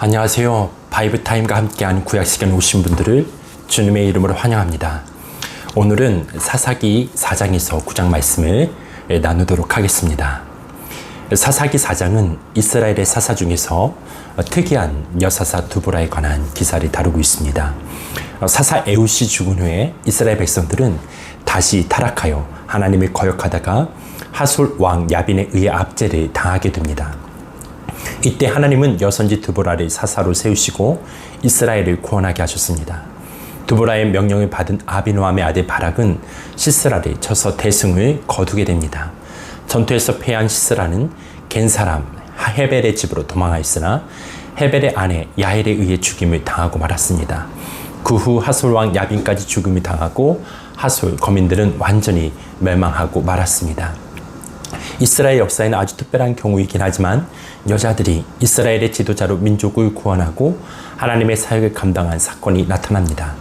안녕하세요. 바이브타임과 함께하는 구약시간에 오신 분들을 주님의 이름으로 환영합니다. 오늘은 사사기 4장에서 9장 말씀을 나누도록 하겠습니다. 사사기 4장은 이스라엘의 사사 중에서 특이한 여사사 두보라에 관한 기사를 다루고 있습니다. 사사 에훗이 죽은 후에 이스라엘 백성들은 다시 타락하여 하나님을 거역하다가 하솔 왕 야빈에 의해 압제를 당하게 됩니다. 이때 하나님은 여선지 드보라를 사사로 세우시고 이스라엘을 구원하게 하셨습니다. 드보라의 명령을 받은 아비노함의 아들 바락은 시스라를 쳐서 대승을 거두게 됩니다. 전투에서 패한 시스라는 겐 사람 헤벨의 집으로 도망하였으나 헤벨의 아내 야헬에 의해 죽임을 당하고 말았습니다. 그 후 하솔 왕 야빈까지 죽임을 당하고 하솔 거민들은 완전히 멸망하고 말았습니다. 이스라엘 역사에는 아주 특별한 경우이긴 하지만 여자들이 이스라엘의 지도자로 민족을 구원하고 하나님의 사역을 감당한 사건이 나타납니다.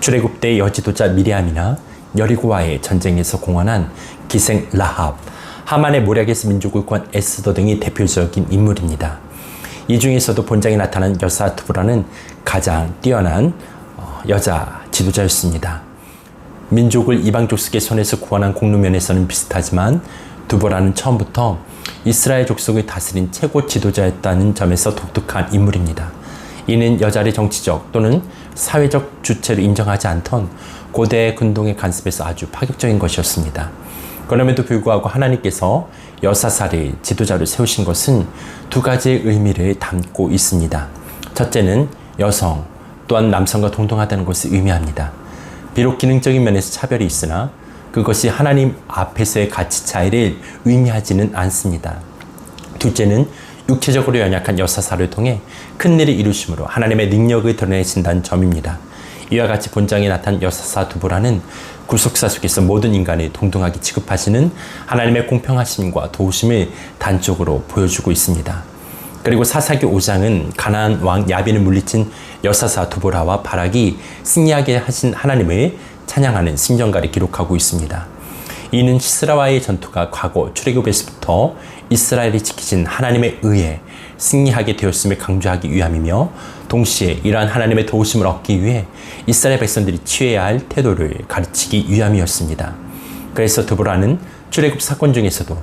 출애굽 때 여지도자 미리암이나 여리고와의 전쟁에서 공헌한 기생 라합, 하만의 모략에서 민족을 구한 에스더 등이 대표적인 인물입니다. 이 중에서도 본장에 나타난 여사 드보라는 가장 뛰어난 여자 지도자였습니다. 민족을 이방 족속의 손에서 구원한 공로면에서는 비슷하지만 드보라는 처음부터 이스라엘 족속을 다스린 최고 지도자였다는 점에서 독특한 인물입니다. 이는 여자의 정치적 또는 사회적 주체를 인정하지 않던 고대 근동의 간섭에서 아주 파격적인 것이었습니다. 그럼에도 불구하고 하나님께서 여사사를 지도자로 세우신 것은 두 가지의 의미를 담고 있습니다. 첫째는 여성 또한 남성과 동등하다는 것을 의미합니다. 비록 기능적인 면에서 차별이 있으나 그것이 하나님 앞에서의 가치 차이를 의미하지는 않습니다. 둘째는 육체적으로 연약한 여사사를 통해 큰 일을 이루심으로 하나님의 능력을 드러내신다는 점입니다. 이와 같이 본장에 나타난 여사사 두보라는 구속사 속에서 모든 인간을 동등하게 취급하시는 하나님의 공평하심과 도우심을 단적으로 보여주고 있습니다. 그리고 사사기 5장은 가나안 왕 야빈을 물리친 여사사 두보라와 바락이 승리하게 하신 하나님을 찬양하는 심정가를 기록하고 있습니다. 이는 시스라와의 전투가 과거 출애굽에서부터 이스라엘이 지키신 하나님의 의에 승리하게 되었음을 강조하기 위함이며 동시에 이러한 하나님의 도우심을 얻기 위해 이스라엘 백성들이 취해야 할 태도를 가르치기 위함이었습니다. 그래서 드보라는 출애굽 사건 중에서도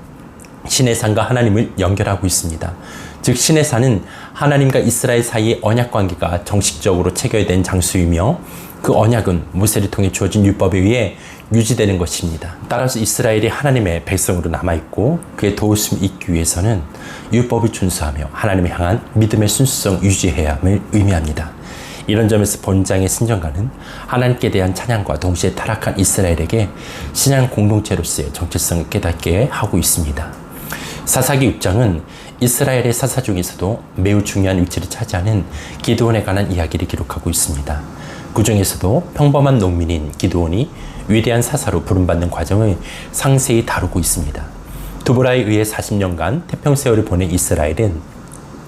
신의 산과 하나님을 연결하고 있습니다. 즉 신의 산은 하나님과 이스라엘 사이의 언약 관계가 정식적으로 체결된 장소이며 그 언약은 모세를 통해 주어진 율법에 의해 유지되는 것입니다. 따라서 이스라엘이 하나님의 백성으로 남아있고 그의 도우심을 잊기 위해서는 율법을 준수하며 하나님을 향한 믿음의 순수성 유지해야 함을 의미합니다. 이런 점에서 본장의 신정가는 하나님께 대한 찬양과 동시에 타락한 이스라엘에게 신앙 공동체로서의 정체성을 깨닫게 하고 있습니다. 사사기 6장은 이스라엘의 사사 중에서도 매우 중요한 위치를 차지하는 기드온에 관한 이야기를 기록하고 있습니다. 그 중에서도 평범한 농민인 기드온이 위대한 사사로 부름받는 과정을 상세히 다루고 있습니다. 드보라에 의해 40년간 태평세월을 보낸 이스라엘은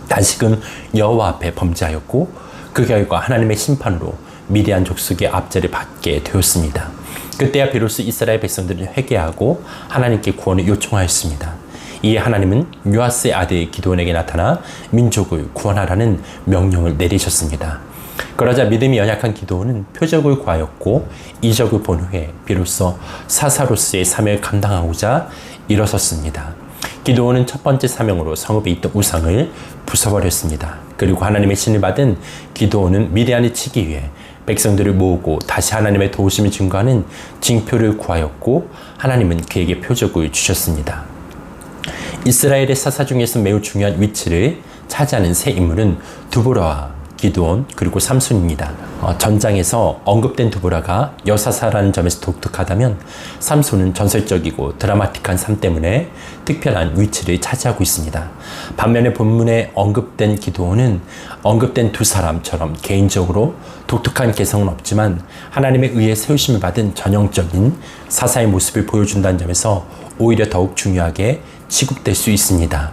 다시금 여호와 앞에 범죄하였고 그 결과 하나님의 심판으로 미디안 족속의 압제를 받게 되었습니다. 그때야 비로소 이스라엘 백성들은 회개하고 하나님께 구원을 요청하였습니다. 이에 하나님은 요아스의 아들 기드온에게 나타나 민족을 구원하라는 명령을 내리셨습니다. 그러자 믿음이 연약한 기드온은 표적을 구하였고 이적을 본 후에 비로소 사사로서의 사명을 감당하고자 일어섰습니다. 기드온은 첫 번째 사명으로 성읍에 있던 우상을 부숴버렸습니다. 그리고 하나님의 신을 받은 기드온은 미디안을 치기 위해 백성들을 모으고 다시 하나님의 도우심을 증거하는 징표를 구하였고 하나님은 그에게 표적을 주셨습니다. 이스라엘의 사사 중에서 매우 중요한 위치를 차지하는 세 인물은 두보라와 기드온 그리고 삼손입니다. 전장에서 언급된 두보라가 여사사라는 점에서 독특하다면 삼손은 전설적이고 드라마틱한 삶 때문에 특별한 위치를 차지하고 있습니다. 반면에 본문에 언급된 기드온은 언급된 두 사람처럼 개인적으로 독특한 개성은 없지만 하나님에 의해 세우심을 받은 전형적인 사사의 모습을 보여준다는 점에서 오히려 더욱 중요하게 취급될 수 있습니다.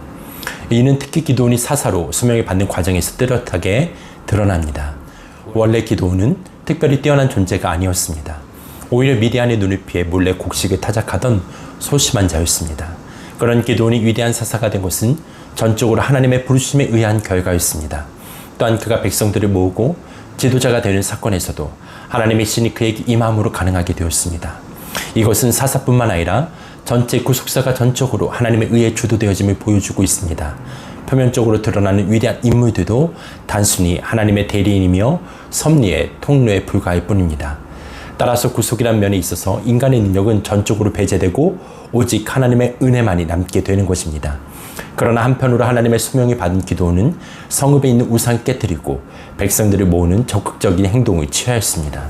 이는 특히 기드온이 사사로 수명을 받는 과정에서 뚜렷하게 드러납니다. 원래 기드온은 특별히 뛰어난 존재가 아니었습니다. 오히려 미디안의 눈을 피해 몰래 곡식을 타작하던 소심한 자였습니다. 그런 기드온이 위대한 사사가 된 것은 전적으로 하나님의 부르심에 의한 결과였습니다. 또한 그가 백성들을 모으고 지도자가 되는 사건에서도 하나님의 신이 그에게 임함으로 가능하게 되었습니다. 이것은 사사뿐만 아니라 전체 구속사가 전적으로 하나님의 의에 주도되어짐을 보여주고 있습니다. 표면적으로 드러나는 위대한 인물들도 단순히 하나님의 대리인이며 섭리의 통로에 불과할 뿐입니다. 따라서 구속이란 면에 있어서 인간의 능력은 전적으로 배제되고 오직 하나님의 은혜만이 남게 되는 것입니다. 그러나 한편으로 하나님의 소명이 받은 기도는 성읍에 있는 우상을 깨뜨리고 백성들을 모으는 적극적인 행동을 취하였습니다.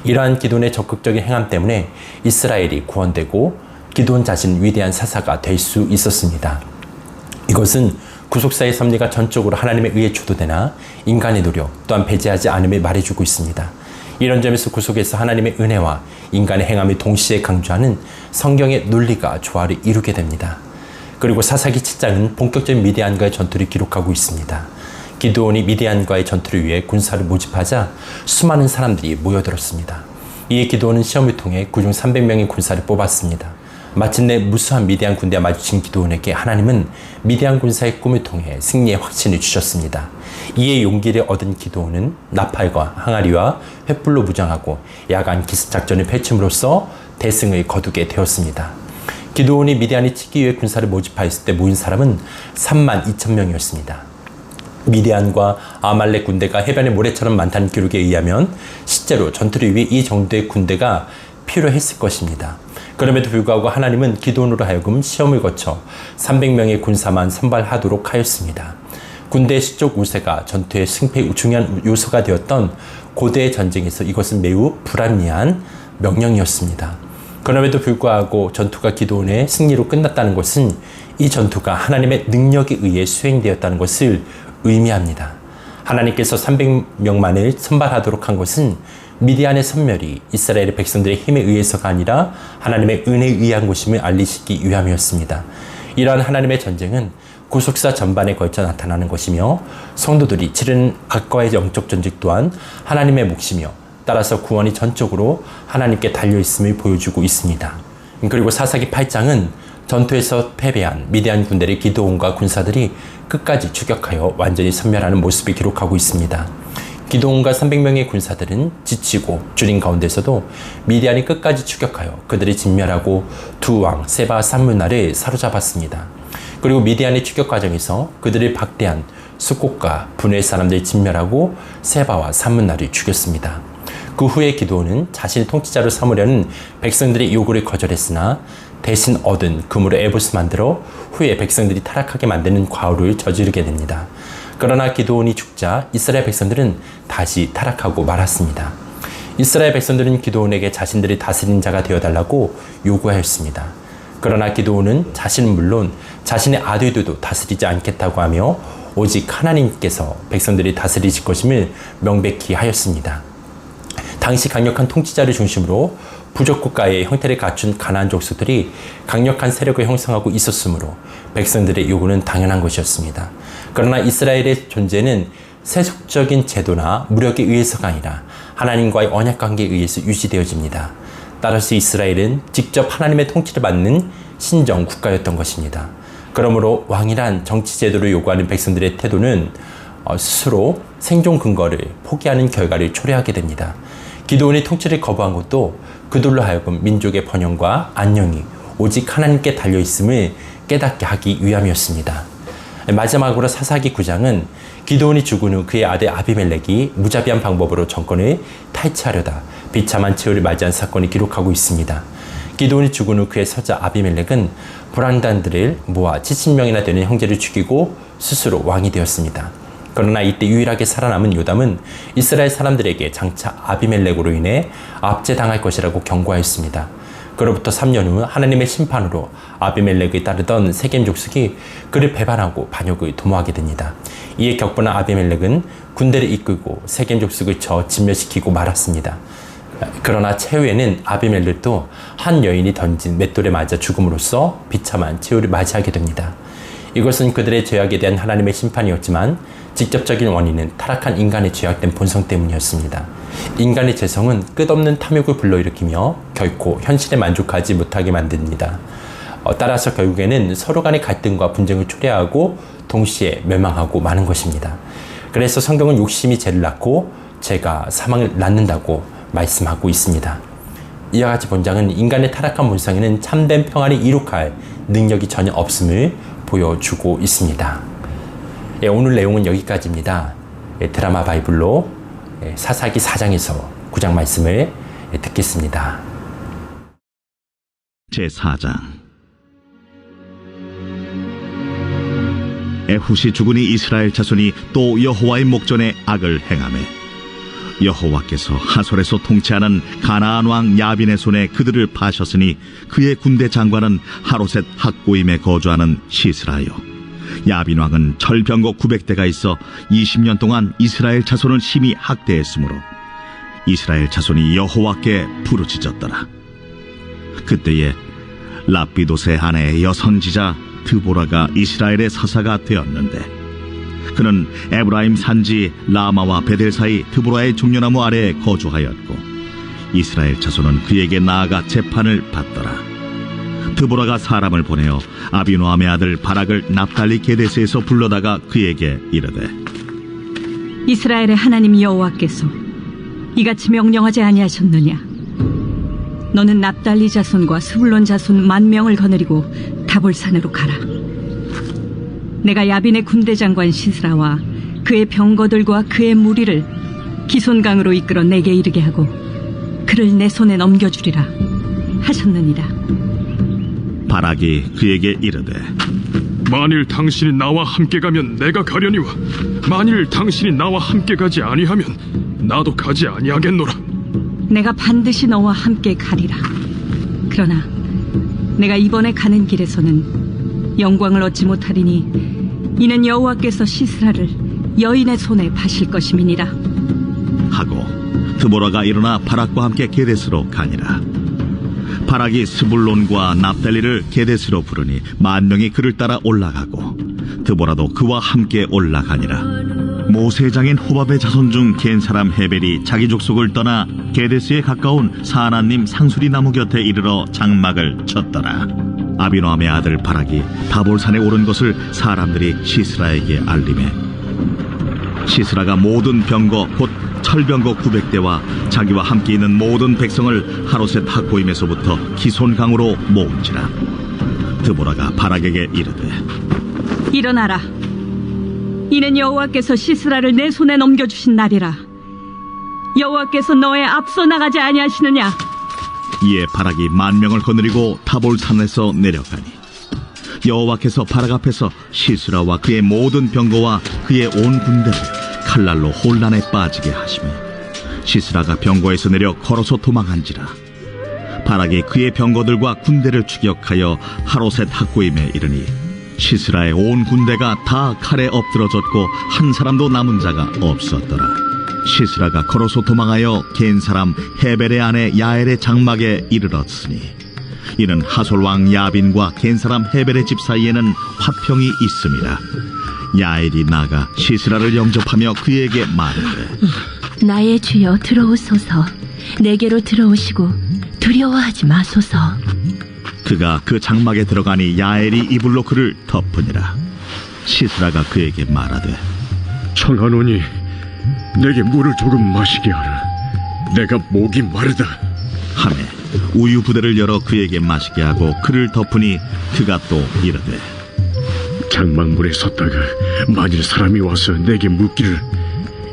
이러한 기도의 적극적인 행함 때문에 이스라엘이 구원되고 기도원 자신은 위대한 사사가 될 수 있었습니다. 이것은 구속사의 섭리가 전적으로 하나님의 의에 주도되나 인간의 노력 또한 배제하지 않음을 말해주고 있습니다. 이런 점에서 구속에서 하나님의 은혜와 인간의 행함을 동시에 강조하는 성경의 논리가 조화를 이루게 됩니다. 그리고 사사기 7장은 본격적인 미디안과의 전투를 기록하고 있습니다. 기드온이 미디안과의 전투를 위해 군사를 모집하자 수많은 사람들이 모여들었습니다. 이에 기드온은 시험을 통해 그중 300명의 군사를 뽑았습니다. 마침내 무수한 미디안 군대와 마주친 기드온에게 하나님은 미디안 군사의 꿈을 통해 승리의 확신을 주셨습니다. 이에 용기를 얻은 기드온은 나팔과 항아리와 횃불로 무장하고 야간 기습작전을 펼침으로써 대승을 거두게 되었습니다. 기드온이 미디안이 치기 위해 군사를 모집하였을 때 모인 사람은 32,000명이었습니다. 미디안과 아말렉 군대가 해변의 모래처럼 많다는 기록에 의하면 실제로 전투를 위해 이 정도의 군대가 필요했을 것입니다. 그럼에도 불구하고 하나님은 기드온으로 하여금 시험을 거쳐 300명의 군사만 선발하도록 하였습니다. 군대의 수적 우세가 전투의 승패의 중요한 요소가 되었던 고대의 전쟁에서 이것은 매우 불합리한 명령이었습니다. 그럼에도 불구하고 전투가 기드온의 승리로 끝났다는 것은 이 전투가 하나님의 능력에 의해 수행되었다는 것을 의미합니다. 하나님께서 300명만을 선발하도록 한 것은 미디안의 선멸이 이스라엘의 백성들의 힘에 의해서가 아니라 하나님의 은혜에 의한 것임을 알리시기 위함이었습니다. 이러한 하나님의 전쟁은 구속사 전반에 걸쳐 나타나는 것이며 성도들이 치르는 각과의 영적 전쟁 또한 하나님의 몫이며 따라서 구원이 전적으로 하나님께 달려있음을 보여주고 있습니다. 그리고 사사기 8장은 전투에서 패배한 미디안 군대를 기드온과 군사들이 끝까지 추격하여 완전히 섬멸하는 모습을 기록하고 있습니다. 기드온과 300명의 군사들은 지치고 줄인 가운데서도 미디안이 끝까지 추격하여 그들을 진멸하고 두 왕 세바와 살문나를 사로잡았습니다. 그리고 미디안의 추격 과정에서 그들을 박대한 숫곳과 분의 사람들을 진멸하고 세바와 살문나를 죽였습니다. 그 후에 기드온은 자신의 통치자로 삼으려는 백성들의 요구를 거절했으나 대신 얻은 금으로 에봇을 만들어 후에 백성들이 타락하게 만드는 과오를 저지르게 됩니다. 그러나 기드온이 죽자 이스라엘 백성들은 다시 타락하고 말았습니다. 이스라엘 백성들은 기드온에게 자신들이 다스리는 자가 되어달라고 요구하였습니다. 그러나 기드온은 자신은 물론 자신의 아들들도 다스리지 않겠다고 하며 오직 하나님께서 백성들이 다스리실 것임을 명백히 하였습니다. 당시 강력한 통치자를 중심으로 부족 국가의 형태를 갖춘 가나안 족속들이 강력한 세력을 형성하고 있었으므로 백성들의 요구는 당연한 것이었습니다. 그러나 이스라엘의 존재는 세속적인 제도나 무력에 의해서가 아니라 하나님과의 언약 관계에 의해서 유지되어집니다. 따라서 이스라엘은 직접 하나님의 통치를 받는 신정 국가였던 것입니다. 그러므로 왕이란 정치 제도를 요구하는 백성들의 태도는 스스로 생존 근거를 포기하는 결과를 초래하게 됩니다. 기드온이 통치를 거부한 것도 그들로 하여금 민족의 번영과 안녕이 오직 하나님께 달려있음을 깨닫게 하기 위함이었습니다. 마지막으로 사사기 9장은 기드온이 죽은 후 그의 아들 아비멜렉이 무자비한 방법으로 정권을 탈취하려다 비참한 최후를 맞이한 사건을 기록하고 있습니다. 기드온이 죽은 후 그의 서자 아비멜렉은 불안단들을 모아 70명이나 되는 형제를 죽이고 스스로 왕이 되었습니다. 그러나 이때 유일하게 살아남은 요담은 이스라엘 사람들에게 장차 아비멜렉으로 인해 압제당할 것이라고 경고하였습니다. 그로부터 3년 후 하나님의 심판으로 아비멜렉을 따르던 세겜 족속이 그를 배반하고 반역을 도모하게 됩니다. 이에 격분한 아비멜렉은 군대를 이끌고 세겜 족속을 쳐 진멸시키고 말았습니다. 그러나 최후에는 아비멜렉도 한 여인이 던진 맷돌에 맞아 죽음으로써 비참한 최후를 맞이하게 됩니다. 이것은 그들의 죄악에 대한 하나님의 심판이었지만 직접적인 원인은 타락한 인간의 죄악된 본성 때문이었습니다. 인간의 죄성은 끝없는 탐욕을 불러일으키며 결코 현실에 만족하지 못하게 만듭니다. 따라서 결국에는 서로 간의 갈등과 분쟁을 초래하고 동시에 멸망하고 마는 것입니다. 그래서 성경은 욕심이 죄를 낳고 죄가 사망을 낳는다고 말씀하고 있습니다. 이와 같이 본장은 인간의 타락한 본성에는 참된 평안을 이룩할 능력이 전혀 없음을 보여주고 있습니다. 오늘 내용은 여기까지입니다. 드라마 바이블로 사사기 4장에서 9장 말씀을 듣겠습니다. 제4장. 에훗이 죽으니 이스라엘 자손이 또 여호와의 목전에 악을 행하매 여호와께서 하솔에서 통치하는 가나안 왕 야빈의 손에 그들을 파셨으니 그의 군대 장관은 하로셋 학고임에 거주하는 시스라요. 야빈 왕은 철병거 900대가 있어 20년 동안 이스라엘 자손을 심히 학대했으므로 이스라엘 자손이 여호와께 부르짖었더라. 그때에 라피도스의 아내 여선지자 드보라가 이스라엘의 사사가 되었는데 그는 에브라임 산지 라마와 베델 사이 드보라의 종려나무 아래에 거주하였고 이스라엘 자손은 그에게 나아가 재판을 받더라. 드보라가 사람을 보내어 아비노함의 아들 바락을 납달리 게데스에서 불러다가 그에게 이르되 이스라엘의 하나님 여호와께서 이같이 명령하지 아니하셨느냐? 너는 납달리 자손과 스불론 자손 10,000명을 거느리고 다볼산으로 가라. 내가 야빈의 군대 장관 시스라와 그의 병거들과 그의 무리를 기손강으로 이끌어 내게 이르게 하고 그를 내 손에 넘겨주리라 하셨느니라. 바락이 그에게 이르되 만일 당신이 나와 함께 가면 내가 가려니와 만일 당신이 나와 함께 가지 아니하면 나도 가지 아니하겠노라. 내가 반드시 너와 함께 가리라. 그러나 내가 이번에 가는 길에서는 영광을 얻지 못하리니 이는 여호와께서 시스라를 여인의 손에 파실 것임이니라 하고 드보라가 일어나 바락과 함께 게데스로 가니라. 바락이 스불론과 납달리를 게데스로 부르니 10,000명이 그를 따라 올라가고 드보라도 그와 함께 올라가니라. 모세장인 호밥의 자손 중 겐 사람 헤벨이 자기 족속을 떠나 게데스에 가까운 사하나님 상수리 나무 곁에 이르러 장막을 쳤더라. 아비노함의 아들 바락이 다볼산에 오른 것을 사람들이 시스라에게 알리매 시스라가 모든 병거 곧 철병거 900대와 자기와 함께 있는 모든 백성을 하로셋 학고임에서부터 기손강으로 모은지라. 드보라가 바락에게 이르되 일어나라. 이는 여호와께서 시스라를 내 손에 넘겨주신 날이라. 여호와께서 너의 앞서 나가지 아니하시느냐? 이에 바락이 10,000명을 거느리고 타볼산에서 내려가니 여호와께서 바락 앞에서 시스라와 그의 모든 병거와 그의 온 군대를 칼날로 혼란에 빠지게 하시며 시스라가 병거에서 내려 걸어서 도망한지라. 바락이 그의 병거들과 군대를 추격하여 하로셋 학고임에 이르니 시스라의 온 군대가 다 칼에 엎드러졌고 한 사람도 남은 자가 없었더라. 시스라가 걸어서 도망하여 겐 사람 헤벨의 아내 야엘의 장막에 이르렀으니 이는 하솔 왕 야빈과 겐 사람 헤벨의 집 사이에는 화평이 있음이라. 야엘이 나가 시스라를 영접하며 그에게 말하되 나의 주여 들어오소서. 내게로 들어오시고 두려워하지 마소서. 그가 그 장막에 들어가니 야엘이 이불로 그를 덮으니라. 시스라가 그에게 말하되 청하노니 내게 물을 조금 마시게 하라. 내가 목이 마르다. 하매 우유 부대를 열어 그에게 마시게 하고 그를 덮으니 그가 또 이르되 장막문에 섰다가 만일 사람이 와서 내게 묻기를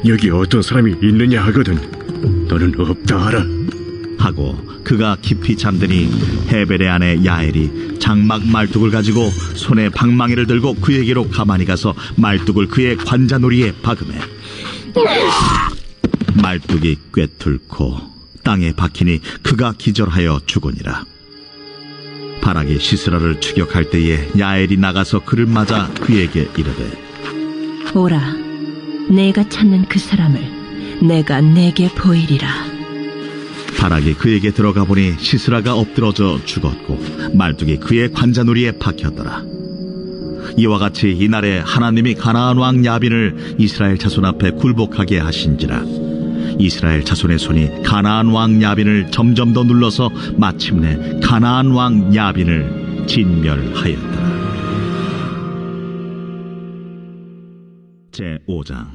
여기 어떤 사람이 있느냐 하거든 너는 없다 하라 하고 그가 깊이 잠드니 헤벨의 아내 야엘이 장막 말뚝을 가지고 손에 방망이를 들고 그에게로 가만히 가서 말뚝을 그의 관자놀이에 박으매 말뚝이 꿰뚫고 땅에 박히니 그가 기절하여 죽으니라. 바락이 시스라를 추격할 때에 야엘이 나가서 그를 맞아 그에게 이르되 오라. 내가 찾는 그 사람을 내가 내게 보이리라. 바락이 그에게 들어가 보니 시스라가 엎드러져 죽었고 말뚝이 그의 관자놀이에 박혔더라. 이와 같이 이날에 하나님이 가나안 왕 야빈을 이스라엘 자손 앞에 굴복하게 하신지라. 이스라엘 자손의 손이 가나안 왕 야빈을 점점 더 눌러서 마침내 가나안 왕 야빈을 진멸하였더라. 제5장.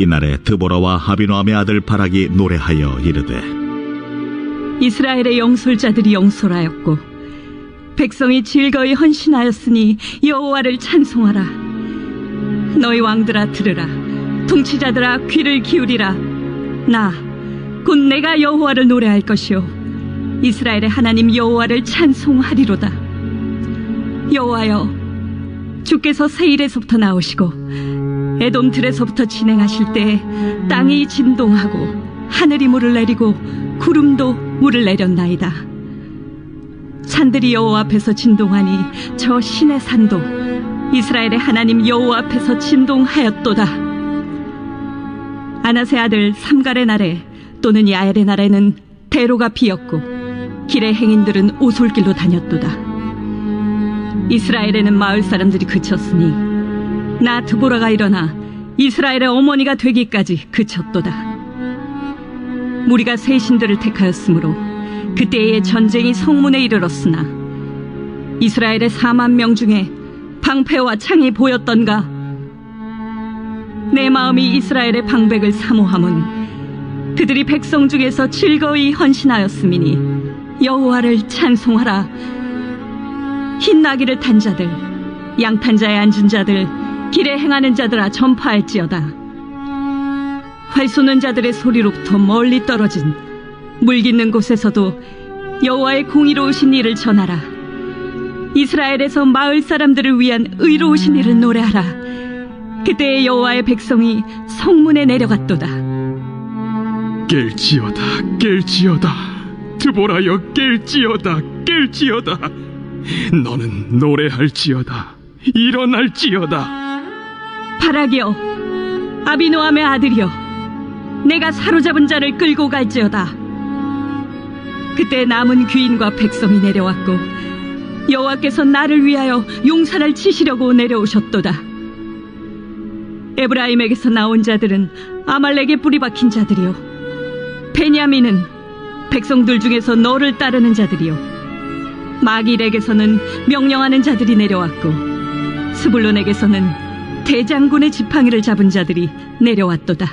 이날에 드보라와 아비노함의 아들 바락이 노래하여 이르되 이스라엘의 영솔자들이 영솔하였고 백성이 즐거이 헌신하였으니 여호와를 찬송하라. 너희 왕들아 들으라. 통치자들아 귀를 기울이라. 나 곧 내가 여호와를 노래할 것이요 이스라엘의 하나님 여호와를 찬송하리로다. 여호와여, 주께서 세일에서부터 나오시고 에돔 들에서부터 진행하실 때 땅이 진동하고 하늘이 물을 내리고 구름도 물을 내렸나이다. 산들이 여호와 앞에서 진동하니 저 신의 산도 이스라엘의 하나님 여호와 앞에서 진동하였도다. 아나세 아들 삼갈의 날에 또는 야엘의 날에는 대로가 비었고 길의 행인들은 오솔길로 다녔도다. 이스라엘에는 마을 사람들이 그쳤으니 나 드보라가 일어나 이스라엘의 어머니가 되기까지 그쳤도다. 무리가 새 신들을 택하였으므로 그때의 전쟁이 성문에 이르렀으나 이스라엘의 4만 명 중에 방패와 창이 보였던가? 내 마음이 이스라엘의 방백을 사모함은 그들이 백성 중에서 즐거이 헌신하였음이니 여호와를 찬송하라. 흰 나귀를 탄 자들, 양탄자에 앉은 자들, 길에 행하는 자들아 전파할지어다. 활 쏘는 자들의 소리로부터 멀리 떨어진 물 깃는 곳에서도 여호와의 공의로우신 일을 전하라. 이스라엘에서 마을 사람들을 위한 의로우신 일을 노래하라. 그때의 여호와의 백성이 성문에 내려갔도다. 깰지어다, 깰지어다. 드보라여, 깰지어다, 깰지어다. 너는 노래할지어다, 일어날지어다. 바락이여, 아비노함의 아들이여, 내가 사로잡은 자를 끌고 갈지어다. 그때 남은 귀인과 백성이 내려왔고 여호와께서 나를 위하여 용산을 치시려고 내려오셨도다. 에브라임에게서 나온 자들은 아말렉에 뿌리 박힌 자들이요 베냐민은 백성들 중에서 너를 따르는 자들이요 마길에게서는 명령하는 자들이 내려왔고 스불론에게서는 대장군의 지팡이를 잡은 자들이 내려왔도다.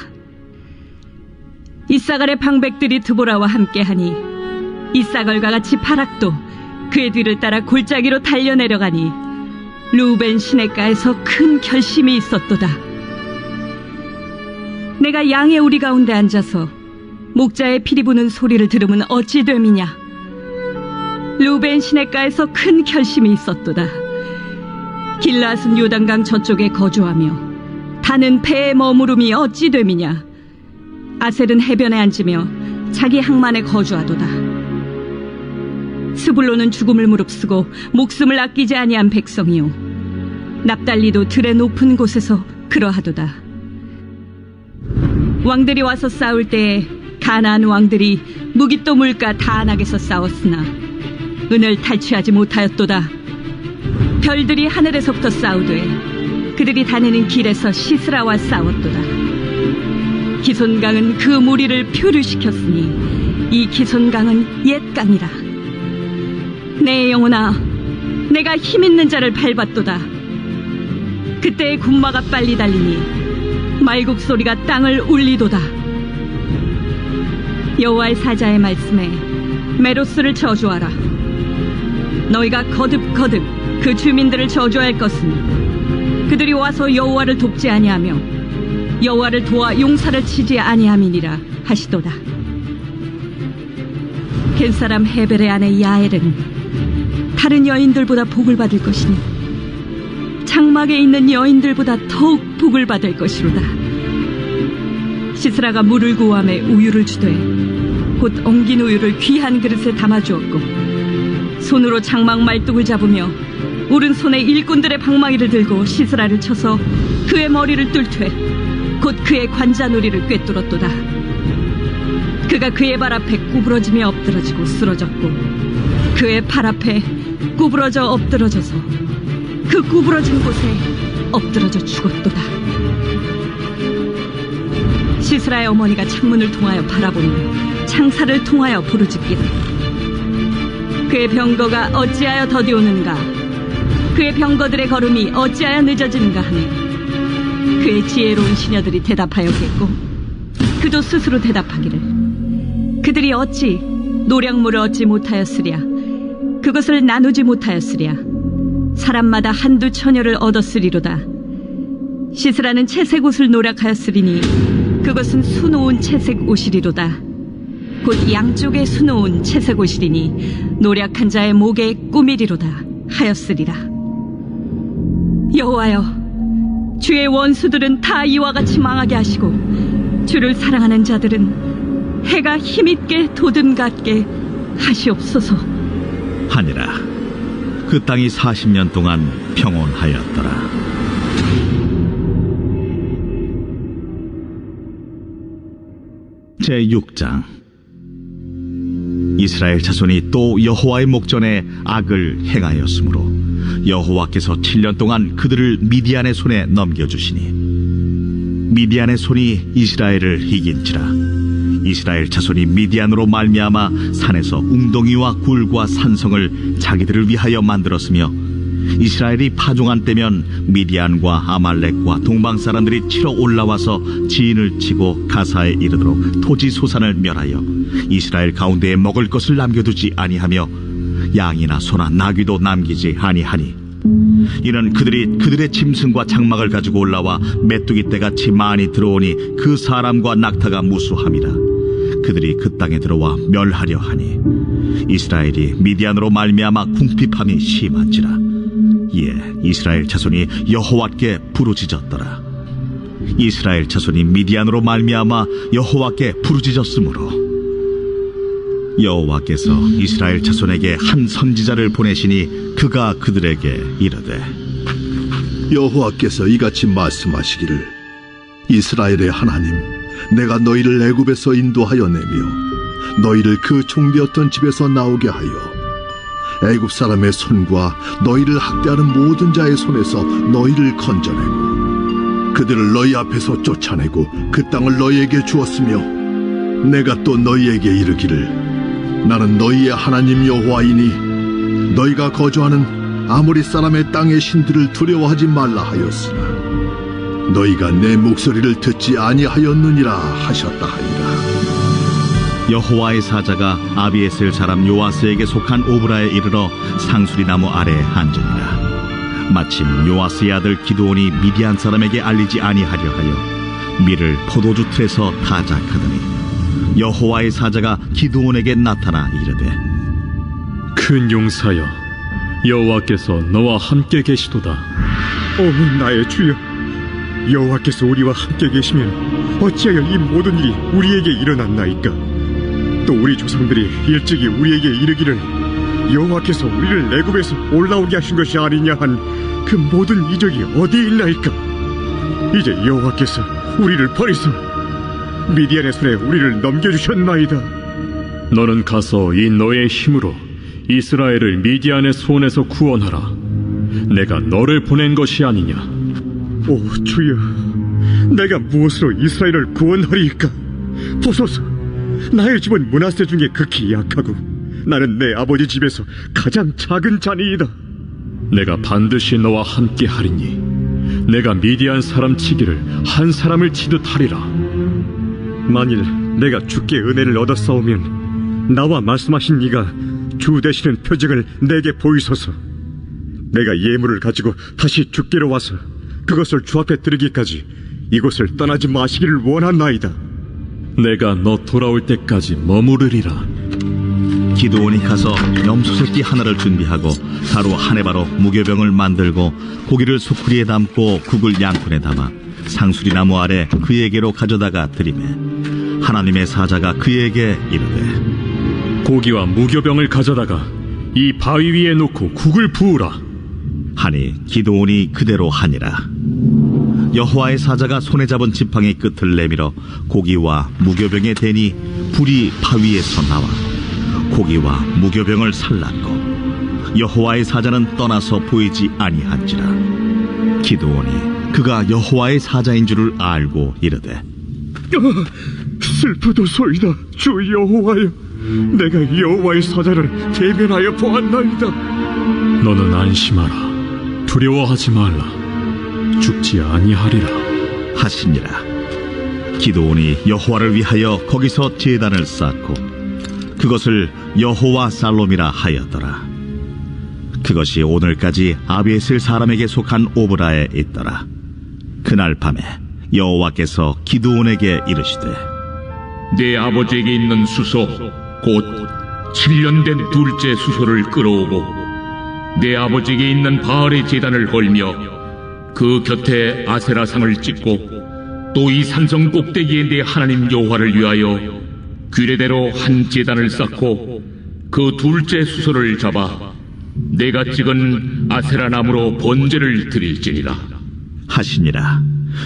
이사갈의 방백들이 드보라와 함께하니 이사갈과 같이 바락도 그의 뒤를 따라 골짜기로 달려내려가니 루벤 시냇가에서 큰 결심이 있었도다. 내가 양의 우리 가운데 앉아서 목자의 피리 부는 소리를 들으면 어찌 됨이냐. 루벤 시냇가에서 큰 결심이 있었도다. 길앗은 요단강 저쪽에 거주하며 다는 배에 머무름이 어찌 됨이냐. 아셀은 해변에 앉으며 자기 항만에 거주하도다. 스불론은 죽음을 무릅쓰고 목숨을 아끼지 아니한 백성이요 납달리도 들의 높은 곳에서 그러하도다. 왕들이 와서 싸울 때에 가나안 왕들이 무깃도 물가 다안악에서 싸웠으나 은을 탈취하지 못하였도다. 별들이 하늘에서부터 싸우되 그들이 다니는 길에서 시스라와 싸웠도다. 기손강은 그 무리를 표류시켰으니 이 기손강은 옛 강이라. 내 영혼아, 내가 힘있는 자를 밟았도다. 그때의 군마가 빨리 달리니 말국 소리가 땅을 울리도다. 여호와의 사자의 말씀에 메로스를 저주하라. 너희가 거듭거듭 그 주민들을 저주할 것은 그들이 와서 여호와를 돕지 아니하며 여호와를 도와 용사를 치지 아니함이니라 하시도다. 겐사람 헤벨의 아내 야엘은 다른 여인들보다 복을 받을 것이니 장막에 있는 여인들보다 더욱 복을 받을 것이로다. 시스라가 물을 구함에 우유를 주되 곧 엉긴 우유를 귀한 그릇에 담아주었고 손으로 장막 말뚝을 잡으며 오른손에 일꾼들의 방망이를 들고 시스라를 쳐서 그의 머리를 뚫되 곧 그의 관자놀이를 꿰뚫었도다. 그가 그의 발 앞에 구부러지며 엎드러지고 쓰러졌고 그의 팔 앞에 구부러져 엎드러져서 그 구부러진 곳에 엎드러져 죽었도다. 시스라의 어머니가 창문을 통하여 바라보며 창살을 통하여 부르짖기를 그의 병거가 어찌하여 더디오는가, 그의 병거들의 걸음이 어찌하여 늦어지는가 하네. 그의 지혜로운 시녀들이 대답하였겠고 그도 스스로 대답하기를 그들이 어찌 노량물을 얻지 못하였으랴 그것을 나누지 못하였으랴 사람마다 한두 처녀를 얻었으리로다 시스라는 채색 옷을 노력하였으리니 그것은 수놓은 채색 옷이리로다 곧 양쪽에 수놓은 채색 옷이리니 노력한 자의 목에 꾸미리로다 하였으리라 여호와여 주의 원수들은 다 이와 같이 망하게 하시고 주를 사랑하는 자들은 해가 힘있게 도듬같게 하시옵소서 하니라. 그 땅이 40년 동안 평온하였더라. 제6장. 이스라엘 자손이 또 여호와의 목전에 악을 행하였으므로 여호와께서 7년 동안 그들을 미디안의 손에 넘겨주시니 미디안의 손이 이스라엘을 이긴지라. 이스라엘 자손이 미디안으로 말미암아 산에서 웅덩이와 굴과 산성을 자기들을 위하여 만들었으며 이스라엘이 파종한 때면 미디안과 아말렉과 동방 사람들이 치러 올라와서 지인을 치고 가사에 이르도록 토지 소산을 멸하여 이스라엘 가운데에 먹을 것을 남겨두지 아니하며 양이나 소나 나귀도 남기지 아니하니 이는 그들이 그들의 짐승과 장막을 가지고 올라와 메뚜기 떼같이 많이 들어오니 그 사람과 낙타가 무수함이라. 그들이 그 땅에 들어와 멸하려 하니 이스라엘이 미디안으로 말미암아 궁핍함이 심한지라. 이에 이스라엘 자손이 여호와께 부르짖었더라. 이스라엘 자손이 미디안으로 말미암아 여호와께 부르짖었으므로 여호와께서 이스라엘 자손에게 한 선지자를 보내시니 그가 그들에게 이르되 여호와께서 이같이 말씀하시기를 이스라엘의 하나님 내가 너희를 애굽에서 인도하여 내며 너희를 그 종되었던 집에서 나오게 하여 애굽 사람의 손과 너희를 학대하는 모든 자의 손에서 너희를 건져내고 그들을 너희 앞에서 쫓아내고 그 땅을 너희에게 주었으며 내가 또 너희에게 이르기를 나는 너희의 하나님 여호와이니 너희가 거주하는 아모리 사람의 땅의 신들을 두려워하지 말라 하였으나 너희가 내 목소리를 듣지 아니하였느니라 하셨다 하니라. 여호와의 사자가 아비에셀 사람 요아스에게 속한 오브라에 이르러 상수리 나무 아래에 앉으니라. 마침 요아스의 아들 기드온이 미디안 사람에게 알리지 아니하려 하여 밀을 포도주 틀에서 타작하더니 여호와의 사자가 기드온에게 나타나 이르되 큰 용사여 여호와께서 너와 함께 계시도다. 나의 주여 여호와께서 우리와 함께 계시면 어찌하여 이 모든 일이 우리에게 일어났나이까. 또 우리 조상들이 일찍이 우리에게 이르기를 여호와께서 우리를 애굽에서 올라오게 하신 것이 아니냐 한 그 모든 이적이 어디에 있나이까. 이제 여호와께서 우리를 버리소 미디안의 손에 우리를 넘겨주셨나이다. 너는 가서 이 너의 힘으로 이스라엘을 미디안의 손에서 구원하라. 내가 너를 보낸 것이 아니냐. 오 주여 내가 무엇으로 이스라엘을 구원하리이까. 보소서 나의 집은 므낫세 중에 극히 약하고 나는 내 아버지 집에서 가장 작은 자니이다. 내가 반드시 너와 함께 하리니 내가 미디안 사람 치기를 한 사람을 치듯 하리라. 만일 내가 주께 은혜를 얻었사오면 나와 말씀하신 이가 주 되시는 표징을 내게 보이소서. 내가 예물을 가지고 다시 주께로 와서 그것을 주 앞에 드리기까지 이곳을 떠나지 마시기를 원하나이다. 내가 너 돌아올 때까지 머무르리라. 기드온이 가서 염소새끼 하나를 준비하고 가루 한 해바로 무교병을 만들고 고기를 소쿠리에 담고 국을 양푼에 담아 상수리 나무 아래 그에게로 가져다가 드리매 하나님의 사자가 그에게 이르되 고기와 무교병을 가져다가 이 바위 위에 놓고 국을 부으라 하니 기드온이 그대로 하니라. 여호와의 사자가 손에 잡은 지팡이 끝을 내밀어 고기와 무교병에 대니 불이 바위에서 나와 고기와 무교병을 살랐고 여호와의 사자는 떠나서 보이지 아니한지라. 기드온이 그가 여호와의 사자인 줄을 알고 이르되 슬프도소이다 주 여호와여. 내가 여호와의 사자를 대면하여 보았나이다. 너는 안심하라. 두려워하지 말라. 죽지 아니하리라. 하시니라. 기드온이 여호와를 위하여 거기서 제단을 쌓고 그것을 여호와 살롬이라 하였더라. 그것이 오늘까지 아비에셀 사람에게 속한 오브라에 있더라. 그날 밤에 여호와께서 기드온에게 이르시되 내 아버지에게 있는 수소 곧 7년 된 둘째 수소를 끌어오고 내 아버지에게 있는 바알의 제단을 헐며 그 곁에 아세라상을 찍고 또 이 산성 꼭대기에 내 하나님 여호와를 위하여 규례대로 한 제단을 쌓고 그 둘째 수소를 잡아 내가 찍은 아세라 나무로 번제를 드릴지니라 하시니라.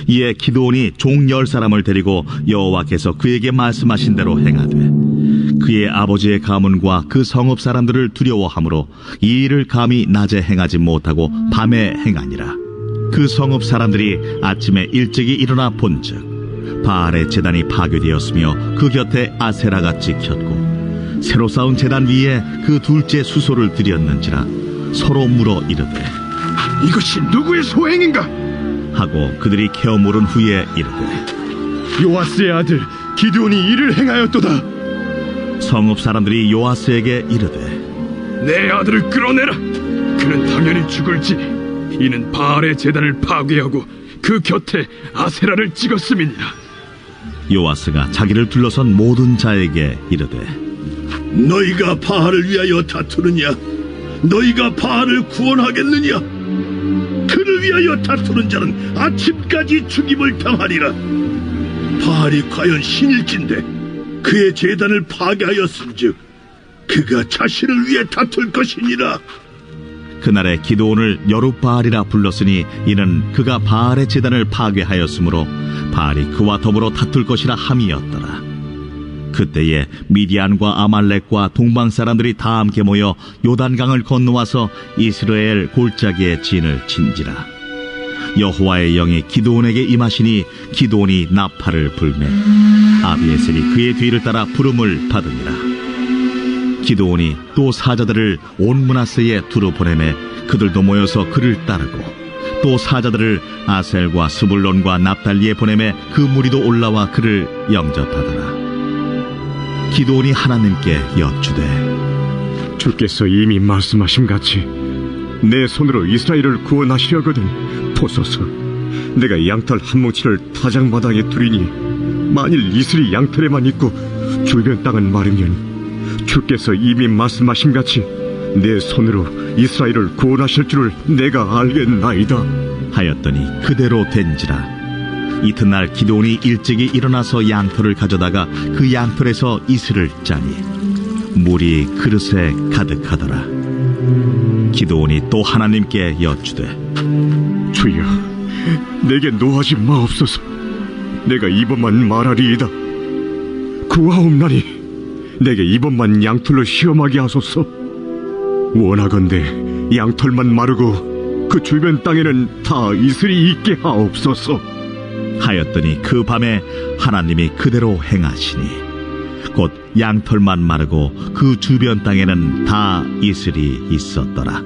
이에 기드온이 종 10사람을 데리고 여호와께서 그에게 말씀하신 대로 행하되 그의 아버지의 가문과 그 성읍 사람들을 두려워하므로 이 일을 감히 낮에 행하지 못하고 밤에 행하니라. 그 성읍 사람들이 아침에 일찍이 일어나 본즉 바알의 제단이 파괴되었으며 그 곁에 아세라가 찍혔고 새로 쌓은 제단 위에 그 둘째 수소를 드렸는지라 서로 물어 이르되 이것이 누구의 소행인가? 하고 그들이 캐어 물은 후에 이르되 요아스의 아들 기드온이 이를 행하였도다. 성읍 사람들이 요아스에게 이르되 내 아들을 끌어내라. 그는 당연히 죽을지. 이는 바알의 제단을 파괴하고 그 곁에 아세라를 찍었음이니라. 요아스가 자기를 둘러선 모든 자에게 이르되 너희가 바알을 위하여 다투느냐? 너희가 바알을 구원하겠느냐? 그를 위하여 다투는 자는 아침까지 죽임을 당하리라. 바알이 과연 신일진데 그의 제단을 파괴하였은즉 그가 자신을 위해 다툴 것이니라. 그날에 기드온을 여룻바알이라 불렀으니 이는 그가 바알의 제단을 파괴하였으므로 바알이 그와 더불어 다툴 것이라 함이었더라. 그때에 미디안과 아말렉과 동방 사람들이 다 함께 모여 요단강을 건너와서 이스라엘 골짜기에 진을 친지라. 여호와의 영이 기드온에게 임하시니 기드온이 나팔을 불매 아비에셀이 그의 뒤를 따라 부름을 받으니라. 기드온이 또 사자들을 온 므낫세에 두루 보내매 그들도 모여서 그를 따르고 또 사자들을 아셀과 스불론과 납달리에 보내매 그 무리도 올라와 그를 영접하더라. 기드온이 하나님께 여쭈되 주께서 이미 말씀하심같이 내 손으로 이스라엘을 구원하시려거든 보소서. 내가 양털 한 뭉치를 타작마당에 두리니 만일 이슬이 양털에만 있고 주변 땅은 마르면 주께서 이미 말씀하심같이 내 손으로 이스라엘을 구원하실 줄을 내가 알겠나이다 하였더니 그대로 된지라. 이튿날 기드온이 일찍이 일어나서 양털을 가져다가 그 양털에서 이슬을 짜니 물이 그릇에 가득하더라. 기드온이 또 하나님께 여쭈되 주여, 내게 노하지 마옵소서. 내가 이번만 말하리이다. 구하옵나니 내게 이번만 양털로 시험하게 하소서. 원하건대 양털만 마르고 그 주변 땅에는 다 이슬이 있게 하옵소서. 하였더니 그 밤에 하나님이 그대로 행하시니 곧 양털만 마르고 그 주변 땅에는 다 이슬이 있었더라.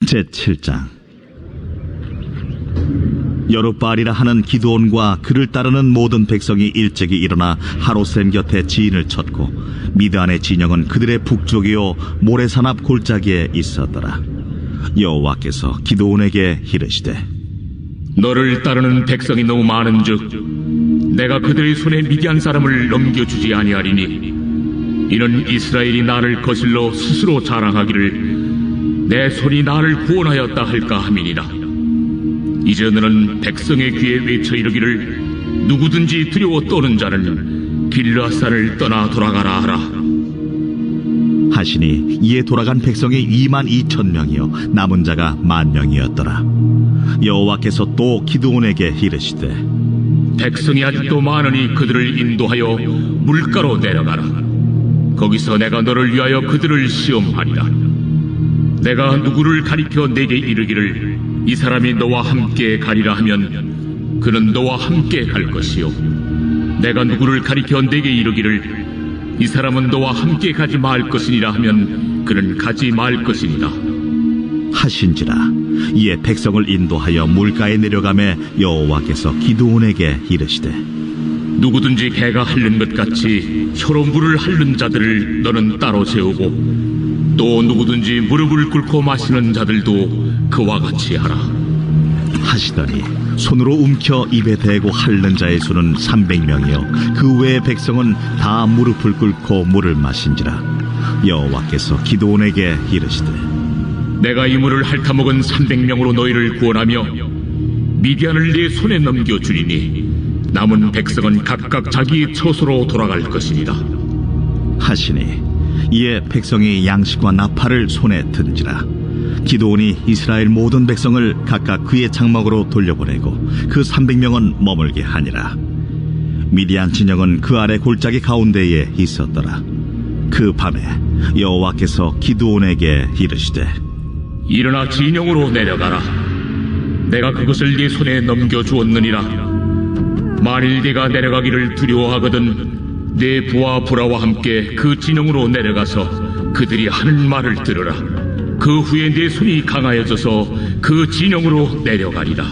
제7장. 여룻바알이라 하는 기드온과 그를 따르는 모든 백성이 일찍이 일어나 하롯셈 곁에 지인을 쳤고 미드안의 진영은 그들의 북쪽이요 모래산 앞 골짜기에 있었더라. 여호와께서 기드온에게 이르시되 너를 따르는 백성이 너무 많은즉 내가 그들의 손에 미디안 사람을 넘겨주지 아니하리니 이는 이스라엘이 나를 거슬러 스스로 자랑하기를 내 손이 나를 구원하였다 할까 함이니라. 이제 너는 백성의 귀에 외쳐 이르기를 누구든지 두려워 떠는 자는 길르앗산을 떠나 돌아가라 하라 하시니 이에 돌아간 백성이 22,000명이요 남은 자가 10,000명이었더라. 여호와께서 또 기드온에게 이르시되 백성이 아직도 많으니 그들을 인도하여 물가로 내려가라. 거기서 내가 너를 위하여 그들을 시험하리라. 내가 누구를 가리켜 내게 이르기를 이 사람이 너와 함께 가리라 하면 그는 너와 함께 갈 것이요 내가 누구를 가리켜 내게 이르기를 이 사람은 너와 함께 가지 말 것이니라 하면 그는 가지 말 것이니라. 하신지라. 이에 백성을 인도하여 물가에 내려가매 여호와께서 기드온에게 이르시되 누구든지 개가 핥는 것 같이 혀로 물을 핥는 자들을 너는 따로 세우고 또 누구든지 무릎을 꿇고 마시는 자들도 그와 같이 하라. 하시더니 손으로 움켜 입에 대고 핥는 자의 수는 300명이요 그 외의 백성은 다 무릎을 꿇고 물을 마신지라. 여호와께서 기드온에게 이르시되 내가 이 물을 핥아먹은 300명으로 너희를 구원하며 미디안을 네 손에 넘겨주리니 남은 백성은 각각 자기의 처소로 돌아갈 것이니라. 하시니 이에 백성이 양식과 나팔을 손에 든지라. 기드온이 이스라엘 모든 백성을 각각 그의 장막으로 돌려보내고 그 300명은 머물게 하니라. 미디안 진영은 그 아래 골짜기 가운데에 있었더라. 그 밤에 여호와께서 기드온에게 이르시되 일어나 진영으로 내려가라. 내가 그것을 네 손에 넘겨주었느니라. 만일 네가 내려가기를 두려워하거든 네 부하 부라와 함께 그 진영으로 내려가서 그들이 하는 말을 들으라. 그 후에 네 손이 강하여져서 그 진영으로 내려가리라.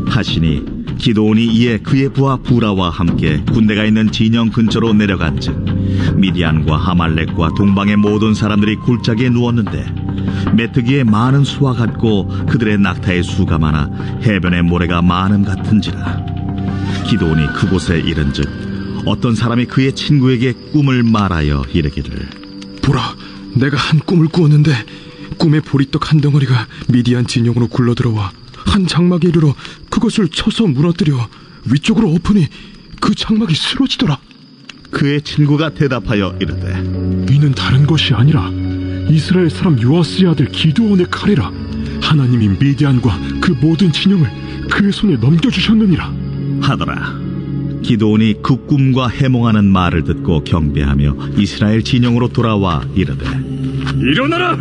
하시니 기드온이 이에 그의 부하 부라와 함께 군대가 있는 진영 근처로 내려간즉 미디안과 아말렉과 동방의 모든 사람들이 골짜기에 누웠는데 메뚜기의 많은 수와 같고 그들의 낙타의 수가 많아 해변의 모래가 많음 같은지라. 기드온이 그곳에 이른즉 어떤 사람이 그의 친구에게 꿈을 말하여 이르기를 보라, 내가 한 꿈을 꾸었는데 꿈에 보리떡 한 덩어리가 미디안 진영으로 굴러들어와 한 장막에 이르러 그것을 쳐서 무너뜨려 위쪽으로 엎으니 그 장막이 쓰러지더라. 그의 친구가 대답하여 이르되 이는 다른 것이 아니라 이스라엘 사람 요아스의 아들 기드온의 칼이라. 하나님이 미디안과 그 모든 진영을 그의 손에 넘겨주셨느니라 하더라. 기드온이 그 꿈과 해몽하는 말을 듣고 경배하며 이스라엘 진영으로 돌아와 이르되 일어나라!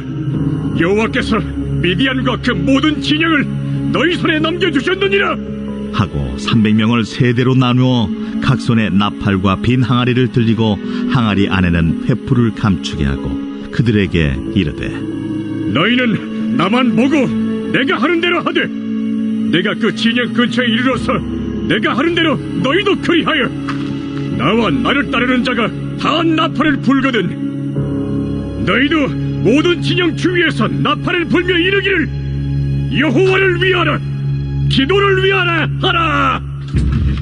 여호와께서 미디안과 그 모든 진영을 너희 손에 넘겨주셨느니라. 하고 300명을 세대로 나누어 각 손에 나팔과 빈 항아리를 들리고 항아리 안에는 횃불을 감추게 하고 그들에게 이르되 너희는 나만 보고 내가 하는 대로 하되 내가 그 진영 근처에 이르러서 내가 하는 대로 너희도 그리하여 나와 나를 따르는 자가 다 나팔을 불거든 너희도 모든 진영 주위에서 나팔을 불며 이르기를 여호와를 위하라 기도를 위하라 하라.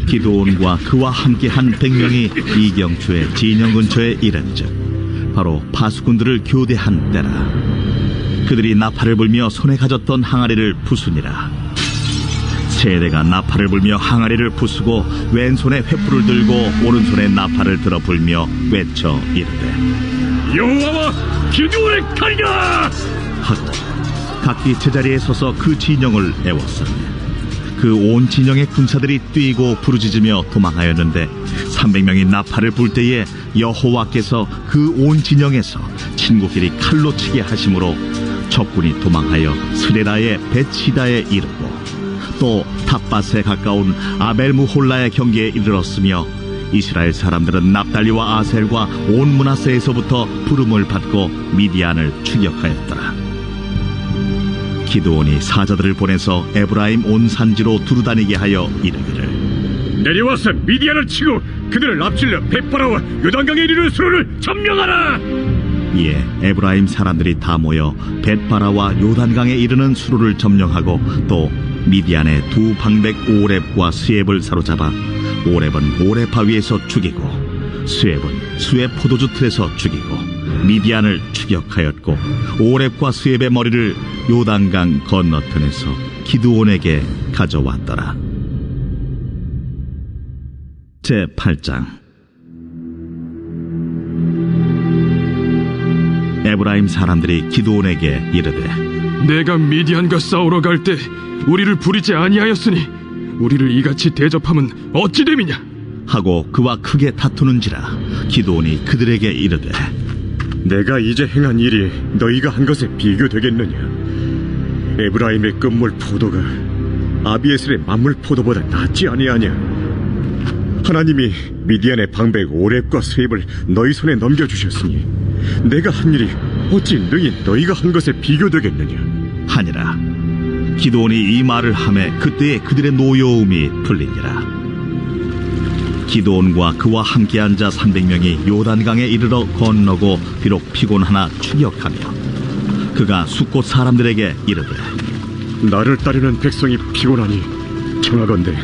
기드온과 그와 함께한 100명이 이경초의 진영 근처에 이른즉 바로 파수꾼들을 교대한 때라. 그들이 나팔을 불며 손에 가졌던 항아리를 부수니라. 세대가 나팔을 불며 항아리를 부수고 왼손에 횃불을 들고 오른손에 나팔을 들어 불며 외쳐 이르되 여호와와 기드온의 칼이다 하고 각기 제자리에 서서 그 진영을 애웠으니 그 온 진영의 군사들이 뛰고 부르짖으며 도망하였는데 300명이 나팔을 불 때에 여호와께서 그 온 진영에서 친구끼리 칼로 치게 하심으로 적군이 도망하여 스레라의 벳시다에 이르고 또 탑밭에 가까운 아벨무홀라의 경계에 이르렀으며 이스라엘 사람들은 납달리와 아셀과 온 므낫세에서부터 부름을 받고 미디안을 추격하였더라. 기드온이 사자들을 보내서 에브라임 온 산지로 두루다니게 하여 이르기를 내려와서 미디안을 치고 그들을 앞질러 벳바라와 요단강에 이르는 수로를 점령하라. 이에 에브라임 사람들이 다 모여 벳바라와 요단강에 이르는 수로를 점령하고 또 미디안의 두 방백 오렙과 스웹을 사로잡아 오렙은 오렙 바위에서 죽이고 스웹은 스웹 포도주 틀에서 죽이고 미디안을 추격하였고 오렙과 스웹의 머리를 요단강 건너편에서 기드온에게 가져왔더라. 제8장 에브라임 사람들이 기드온에게 이르되 내가 미디안과 싸우러 갈 때 우리를 부리지 아니하였으니 우리를 이같이 대접함은 어찌 됨이냐 하고 그와 크게 다투는지라. 기드온이 그들에게 이르되 내가 이제 행한 일이 너희가 한 것에 비교되겠느냐. 에브라임의 끝물 포도가 아비에셀의 만물 포도보다 낫지 아니하냐. 하나님이 미디안의 방백 오렙과 스웹을 너희 손에 넘겨주셨으니 내가 한 일이 어찌 능히 너희가 한 것에 비교되겠느냐. 하니라. 기드온이 이 말을 하매 그때에 그들의 노여움이 풀리니라. 기드온과 그와 함께한 자 300명이 요단강에 이르러 건너고 비록 피곤하나 추격하며 그가 숫곳 사람들에게 이르되 나를 따르는 백성이 피곤하니 청하건대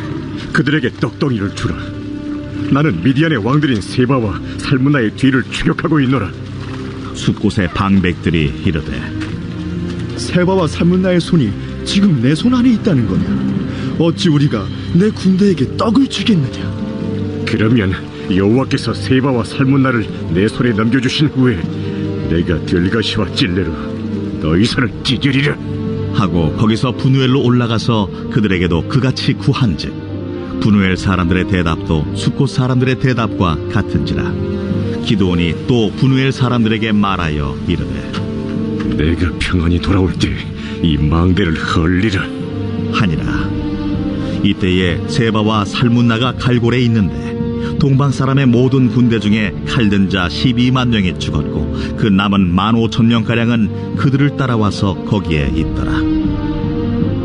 그들에게 떡덩이를 주라. 나는 미디안의 왕들인 세바와 살문나의 뒤를 추격하고 있노라. 숫곳의 방백들이 이르되 세바와 살문나의 손이 지금 내 손 안에 있다는 거냐? 어찌 우리가 내 군대에게 떡을 주겠느냐? 그러면 여호와께서 세바와 살문나를 내 손에 넘겨주신 후에 내가 들가시와 찔레로 너희 손을 찢으리라. 하고 거기서 분우엘로 올라가서 그들에게도 그같이 구한즉 분우엘 사람들의 대답도 숫곳 사람들의 대답과 같은지라. 기드온이 또 분우엘 사람들에게 말하여 이르되 내가 평안히 돌아올 때 이 망대를 헐리라 하니라. 이때에 세바와 살문나가 갈골에 있는데 동방 사람의 모든 군대 중에 칼든 자 12만 명이 죽었고 그 남은 15,000명가량은 그들을 따라와서 거기에 있더라.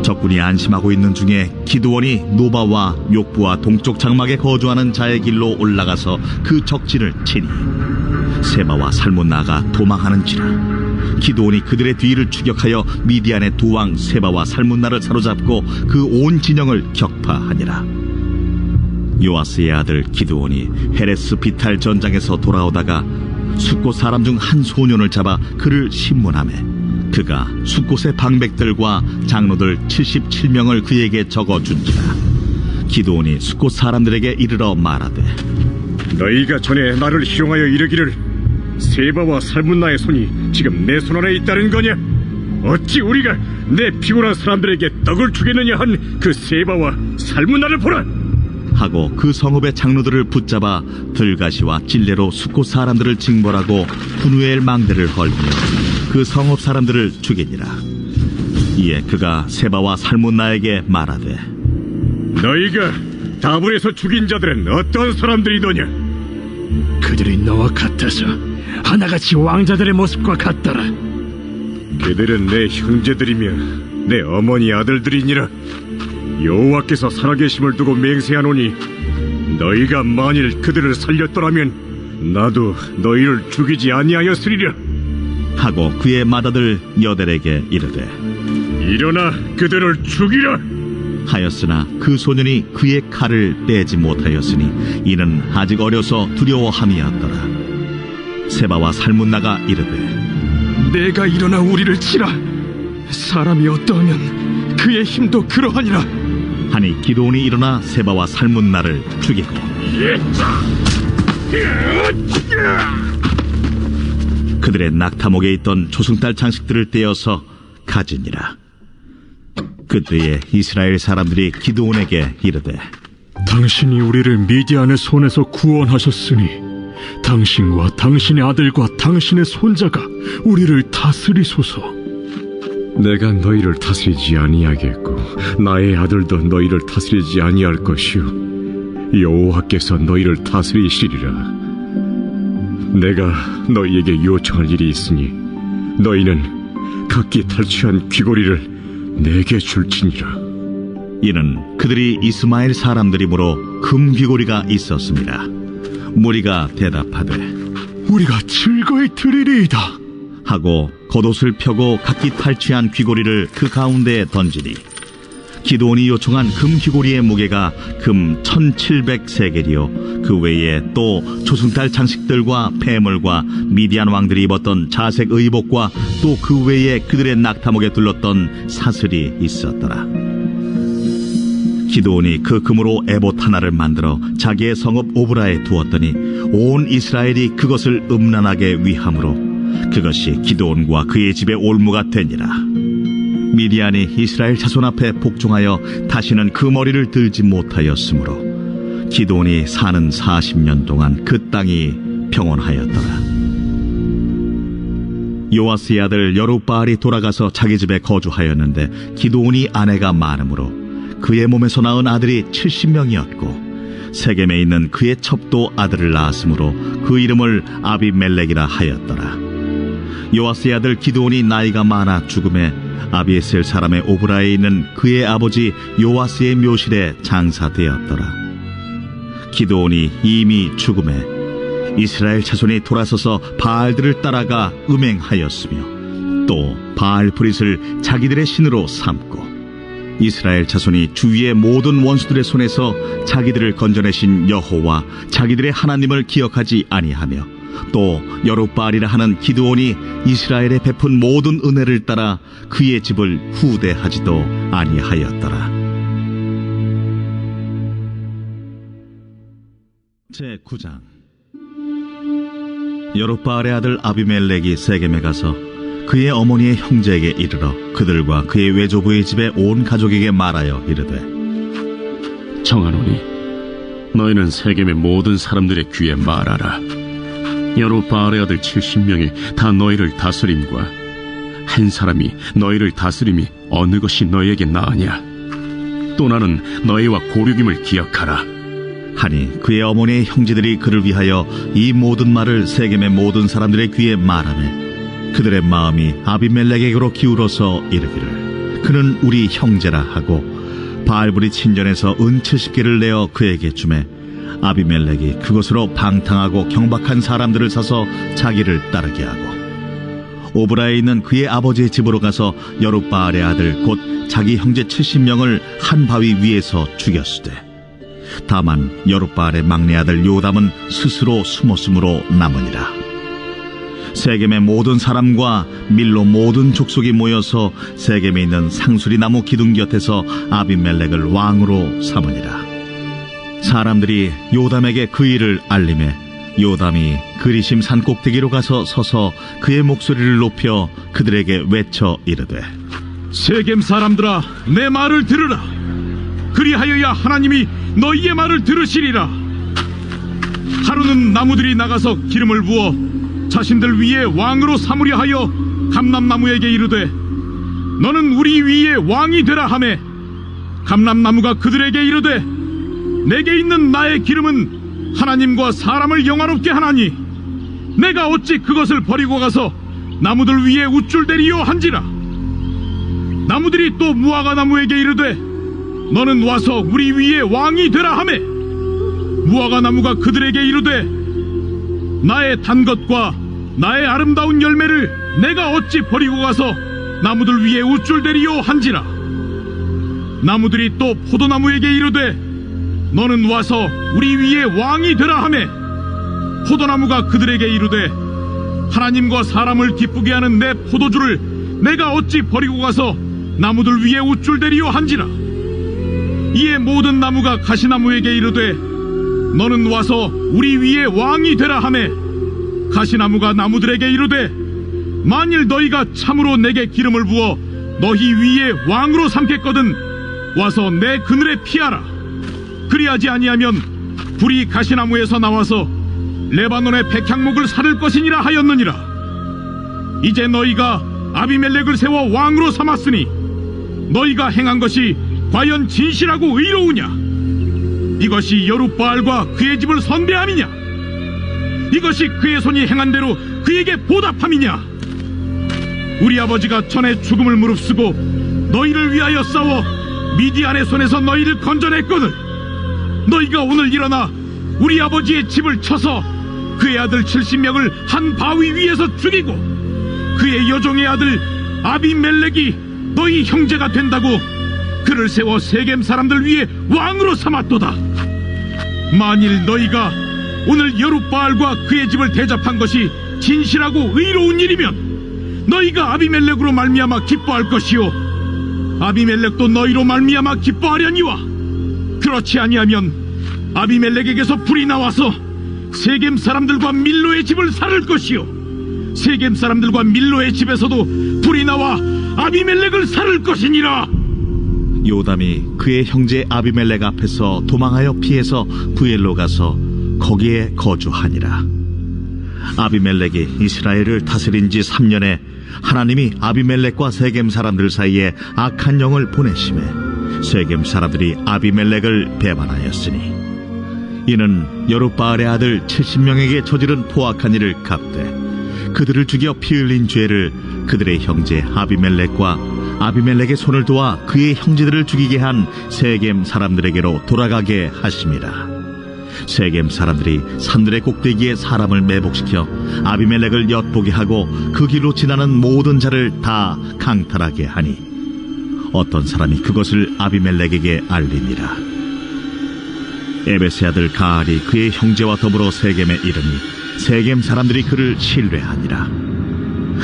적군이 안심하고 있는 중에 기드온이 노바와 욕부와 동쪽 장막에 거주하는 자의 길로 올라가서 그 적진을 치니 세바와 살문나가 도망하는지라. 기드온이 그들의 뒤를 추격하여 미디안의 두 왕 세바와 살문나를 사로잡고 그 온 진영을 격파하니라. 요아스의 아들 기드온이 헤레스 비탈 전장에서 돌아오다가 숫곳 사람 중 한 소년을 잡아 그를 신문하매 그가 숫곳의 방백들과 장로들 77명을 그에게 적어준지라. 기드온이 숫곳 사람들에게 이르러 말하되 너희가 전에 나를 희롱하여 이르기를 세바와 살문나의 손이 지금 내 손 안에 있다는 거냐? 어찌 우리가 내 피곤한 사람들에게 떡을 주겠느냐 한 그 세바와 살문나를 보라. 하고 그 성읍의 장로들을 붙잡아 들가시와 찔레로 숫곳 사람들을 징벌하고 분우엘 망대를 헐며 그 성읍 사람들을 죽이니라. 이에 그가 세바와 살문나에게 말하되 너희가 다불에서 죽인 자들은 어떤 사람들이더냐? 그들이 너와 같아서 하나같이 왕자들의 모습과 같더라. 그들은 내 형제들이며 내 어머니 아들들이니라. 여호와께서 살아계심을 두고 맹세하노니 너희가 만일 그들을 살렸더라면 나도 너희를 죽이지 아니하였으리라. 하고 그의 맏아들 여델에게 이르되 일어나 그들을 죽이라 하였으나 그 소년이 그의 칼을 빼지 못하였으니 이는 아직 어려서 두려워함이었더라. 세바와 살문나가 이르되 내가 일어나 우리를 치라. 사람이 어떠하면 그의 힘도 그러하니라. 하니 기드온이 일어나 세바와 살문나를 죽이고 그들의 낙타목에 있던 조승달 장식들을 떼어서 가지니라. 그때에 이스라엘 사람들이 기드온에게 이르되 당신이 우리를 미디안의 손에서 구원하셨으니 당신과 당신의 아들과 당신의 손자가 우리를 다스리소서. 내가 너희를 다스리지 아니하겠고 나의 아들도 너희를 다스리지 아니할 것이요 여호와께서 너희를 다스리시리라. 내가 너희에게 요청할 일이 있으니 너희는 각기 탈취한 귀고리를 내게 줄지니라. 이는 그들이 이스마엘 사람들이므로 금 귀고리가 있었습니다. 무리가 대답하되 우리가 즐거이 드리리이다 하고 겉옷을 펴고 각기 탈취한 귀고리를 그 가운데에 던지니 기드온이 요청한 금 귀고리의 무게가 금 1700세겔이요 그 외에 또 조승달 장식들과 폐물과 미디안 왕들이 입었던 자색 의복과 또 그 외에 그들의 낙타목에 둘렀던 사슬이 있었더라. 기드온이 그 금으로 에봇 하나를 만들어 자기의 성읍 오브라에 두었더니 온 이스라엘이 그것을 음란하게 위함으로 그것이 기드온과 그의 집의 올무가 되니라. 미디안이 이스라엘 자손 앞에 복종하여 다시는 그 머리를 들지 못하였으므로 기드온이 사는 40년 동안 그 땅이 평온하였더라. 요아스의 아들 여룹바알이 돌아가서 자기 집에 거주하였는데 기드온이 아내가 많으므로 그의 몸에서 낳은 아들이 70명이었고 세겜에 있는 그의 첩도 아들을 낳았으므로 그 이름을 아비멜렉이라 하였더라. 요아스의 아들 기드온이 나이가 많아 죽음에 아비에셀 사람의 오브라에 있는 그의 아버지 요아스의 묘실에 장사되었더라. 기드온이 이미 죽음에 이스라엘 자손이 돌아서서 바알들을 따라가 음행하였으며 또 바알 브릿을 자기들의 신으로 삼고 이스라엘 자손이 주위의 모든 원수들의 손에서 자기들을 건져내신 여호와 자기들의 하나님을 기억하지 아니하며 또 여룻바알이라 하는 기드온이 이스라엘에 베푼 모든 은혜를 따라 그의 집을 후대하지도 아니하였더라. 제9장. 여룻바알의 아들 아비멜렉이 세겜에 가서 그의 어머니의 형제에게 이르러 그들과 그의 외조부의 집에 온 가족에게 말하여 이르되, 청하노니 너희는 세겜의 모든 사람들의 귀에 말하라. 여룻바알의 아들 70명이 다 너희를 다스림과 한 사람이 너희를 다스림이 어느 것이 너희에게 나으냐? 또 나는 너희와 고륙임을 기억하라. 하니 그의 어머니의 형제들이 그를 위하여 이 모든 말을 세겜의 모든 사람들의 귀에 말하매 그들의 마음이 아비멜렉에게로 기울어서 이르기를 그는 우리 형제라 하고 바알브리 친전에서 은 70개를 내어 그에게 주매 아비멜렉이 그것으로 방탕하고 경박한 사람들을 사서 자기를 따르게 하고 오브라에 있는 그의 아버지의 집으로 가서 여룻바알의 아들 곧 자기 형제 70명을 한 바위 위에서 죽였으되 다만 여룻바알의 막내 아들 요담은 스스로 숨었으므로 남으니라. 세겜의 모든 사람과 밀로 모든 족속이 모여서 세겜에 있는 상수리 나무 기둥 곁에서 아비멜렉을 왕으로 삼으니라. 사람들이 요담에게 그 일을 알림해 요담이 그리심 산 꼭대기로 가서 서서 그의 목소리를 높여 그들에게 외쳐 이르되, 세겜 사람들아, 내 말을 들으라. 그리하여야 하나님이 너희의 말을 들으시리라. 하루는 나무들이 나가서 기름을 부어 자신들 위에 왕으로 삼으려 하여 감람나무에게 이르되, 너는 우리 위에 왕이 되라 하매 감람나무가 그들에게 이르되, 내게 있는 나의 기름은 하나님과 사람을 영화롭게 하나니 내가 어찌 그것을 버리고 가서 나무들 위에 우쭐대리요 한지라. 나무들이 또 무화과 나무에게 이르되, 너는 와서 우리 위에 왕이 되라 하매 무화과 나무가 그들에게 이르되, 나의 단 것과 나의 아름다운 열매를 내가 어찌 버리고 가서 나무들 위에 우쭐대리요 한지라. 나무들이 또 포도나무에게 이르되, 너는 와서 우리 위에 왕이 되라 하매 포도나무가 그들에게 이르되, 하나님과 사람을 기쁘게 하는 내 포도주를 내가 어찌 버리고 가서 나무들 위에 우쭐대리요 한지라. 이에 모든 나무가 가시나무에게 이르되, 너는 와서 우리 위에 왕이 되라 하매 가시나무가 나무들에게 이르되, 만일 너희가 참으로 내게 기름을 부어 너희 위에 왕으로 삼겠거든 와서 내 그늘에 피하라. 그리하지 아니하면 불이 가시나무에서 나와서 레바논의 백향목을 사를 것이니라 하였느니라. 이제 너희가 아비멜렉을 세워 왕으로 삼았으니 너희가 행한 것이 과연 진실하고 의로우냐? 이것이 여룻바알과 그의 집을 선대함이냐? 이것이 그의 손이 행한 대로 그에게 보답함이냐? 우리 아버지가 전에 죽음을 무릅쓰고 너희를 위하여 싸워 미디안의 손에서 너희를 건져냈거든. 너희가 오늘 일어나 우리 아버지의 집을 쳐서 그의 아들 70명을 한 바위 위에서 죽이고 그의 여종의 아들 아비멜렉이 너희 형제가 된다고 그를 세워 세겜 사람들 위에 왕으로 삼았도다. 만일 너희가 오늘 여룻바알과 그의 집을 대접한 것이 진실하고 의로운 일이면 너희가 아비멜렉으로 말미암아 기뻐할 것이요 아비멜렉도 너희로 말미암아 기뻐하려니와 그렇지 아니하면 아비멜렉에게서 불이 나와서 세겜 사람들과 밀로의 집을 살을 것이요 세겜 사람들과 밀로의 집에서도 불이 나와 아비멜렉을 살을 것이니라. 요담이 그의 형제 아비멜렉 앞에서 도망하여 피해서 부엘로 가서 거기에 거주하니라. 아비멜렉이 이스라엘을 다스린 지 3년에 하나님이 아비멜렉과 세겜 사람들 사이에 악한 영을 보내심에 세겜 사람들이 아비멜렉을 배반하였으니 이는 여룻바알의 아들 70명에게 저지른 포악한 일을 갚되 그들을 죽여 피 흘린 죄를 그들의 형제 아비멜렉과 아비멜렉의 손을 도와 그의 형제들을 죽이게 한 세겜 사람들에게로 돌아가게 하심이라. 세겜 사람들이 산들의 꼭대기에 사람을 매복시켜 아비멜렉을 엿보게 하고 그 길로 지나는 모든 자를 다 강탈하게 하니 어떤 사람이 그것을 아비멜렉에게 알리니라. 에베스의 아들 가알이 그의 형제와 더불어 세겜에 이르니 세겜 사람들이 그를 신뢰하니라.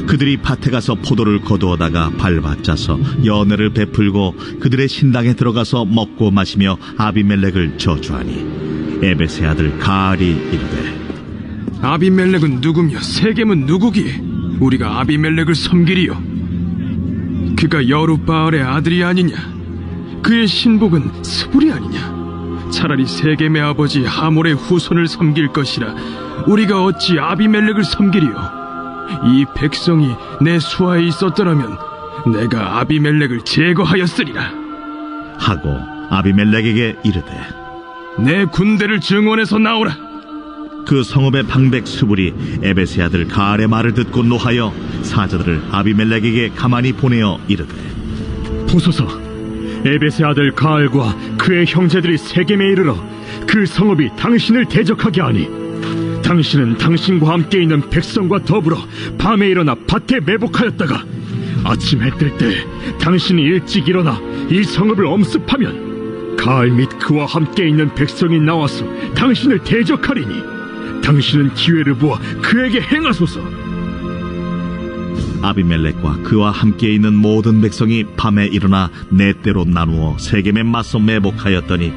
그들이 밭에 가서 포도를 거두어다가 밟아짜서 연회를 베풀고 그들의 신당에 들어가서 먹고 마시며 아비멜렉을 저주하니 에베스의 아들 가알이 이르되 아비멜렉은 누구며 세겜은 누구기에 우리가 아비멜렉을 섬기리요? 그가 여룻바알의 아들이 아니냐? 그의 신복은 스불이 아니냐? 차라리 세겜의 아버지 하몰의 후손을 섬길 것이라 우리가 어찌 아비멜렉을 섬기리요? 이 백성이 내 수하에 있었더라면 내가 아비멜렉을 제거하였으리라 하고 아비멜렉에게 이르되 내 군대를 증원해서 나오라. 그 성읍의 방백 수불이 에베스의 아들 가알의 말을 듣고 노하여 사자들을 아비멜렉에게 가만히 보내어 이르되 보소서, 에베스의 아들 가알과 그의 형제들이 세겜에 이르러 그 성읍이 당신을 대적하게 하니 당신은 당신과 함께 있는 백성과 더불어 밤에 일어나 밭에 매복하였다가 아침 해 뜰 때 당신이 일찍 일어나 이 성읍을 엄습하면 가알 및 그와 함께 있는 백성이 나와서 당신을 대적하리니 당신은 기회를 보아 그에게 행하소서. 아비멜렉과 그와 함께 있는 모든 백성이 밤에 일어나 네 때로 나누어 세겜에 맞서 매복하였더니